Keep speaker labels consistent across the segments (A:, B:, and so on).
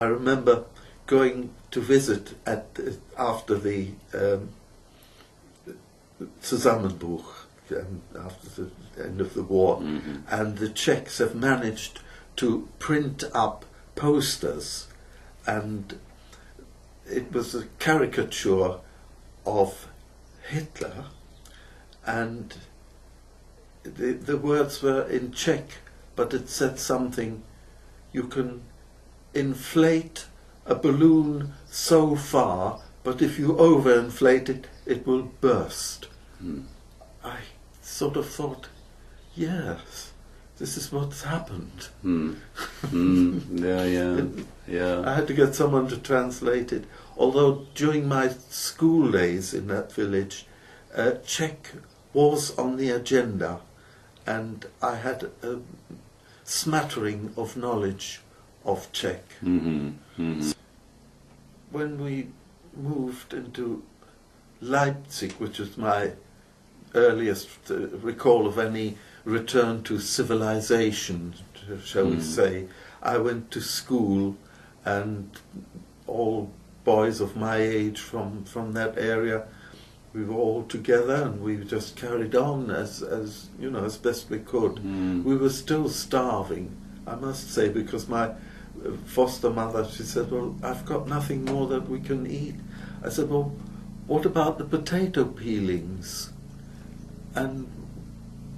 A: I remember going to visit after the Zusammenbruch, after the end of the war, and the Czechs have managed to print up posters, and it was a caricature of Hitler, and the words were in Czech, but it said something, you can inflate a balloon so far, but if you overinflate it, it will burst. I sort of thought, yes, this is what's happened.
B: Yeah.
A: I had to get someone to translate it. Although during my school days in that village, Czech was on the agenda, and I had a smattering of knowledge of Czech. When we moved into Liepzig, which was my earliest recall of any return to civilization, shall we say, I went to school, and all boys of my age from that area, we were all together, and we just carried on as you know, as best we could. We were still starving, I must say, because my foster mother, she said, well, I've got nothing more that we can eat. I said, well, what about the potato peelings? And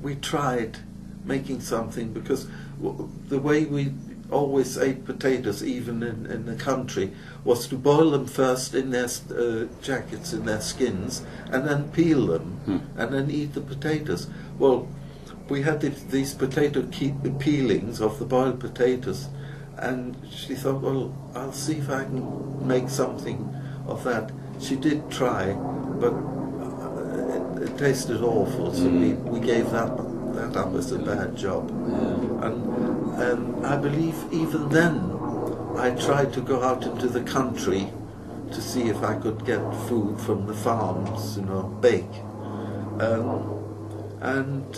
A: we tried making something, because the way we always ate potatoes, even in the country, was to boil them first in their jackets, in their skins, and then peel them, and then eat the potatoes. Well, we had these potato peelings of the boiled potatoes, and she thought, well, I'll see if I can make something of that. She did try, but it tasted awful, so we gave that up as a bad job. And I believe even then I tried to go out into the country to see if I could get food from the farms, you know, bake. And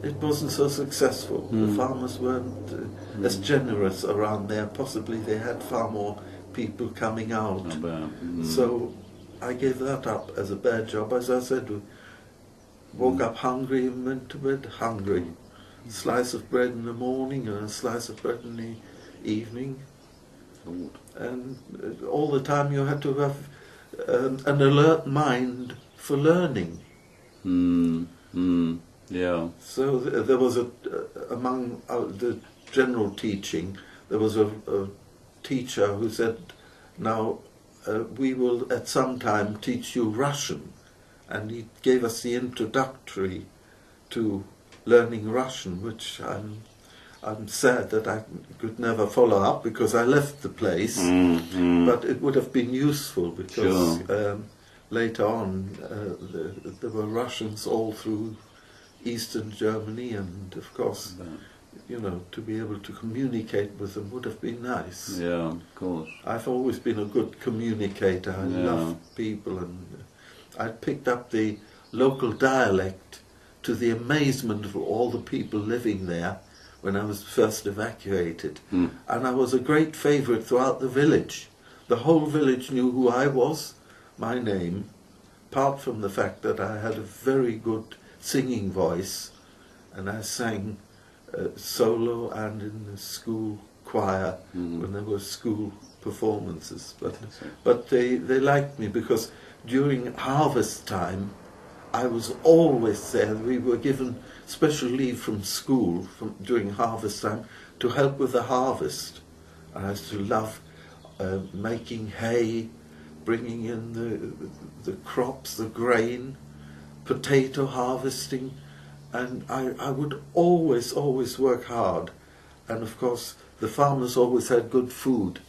A: it wasn't so successful. The farmers weren't as generous around there. Possibly they had far more people coming out. So I gave that up as a bad job. As I said, we woke up hungry and went to bed hungry. A slice of bread in the morning and a slice of bread in the evening. And all the time you had to have an alert mind for learning.
B: Yeah.
A: So there was among the general teaching, there was a teacher who said, now we will at some time teach you Russian. And he gave us the introductory to learning Russian, which I'm sad that I could never follow up, because I left the place. But it would have been useful, because later on there were Russians all through Eastern Germany, and of course, you know, to be able to communicate with them would have been nice.
B: Yeah, of course.
A: I've always been a good communicator. I love people, and I picked up the local dialect to the amazement of all the people living there when I was first evacuated. And I was a great favourite throughout the village. The whole village knew who I was, my name, apart from the fact that I had a very good singing voice, and I sang solo and in the school choir when there were school performances. But they liked me, because during harvest time I was always there. We were given special leave from school during harvest time to help with the harvest. I used to love making hay, bringing in the crops, the grain, potato harvesting, and I would always work hard. And of course the farmers always had good food.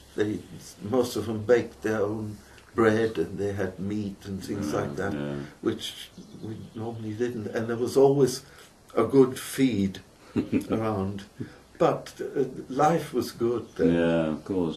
A: Most of them baked their own bread, and they had meat and things like that, which we normally didn't. And there was always a good feed around. But life was good then.
B: Yeah, of course.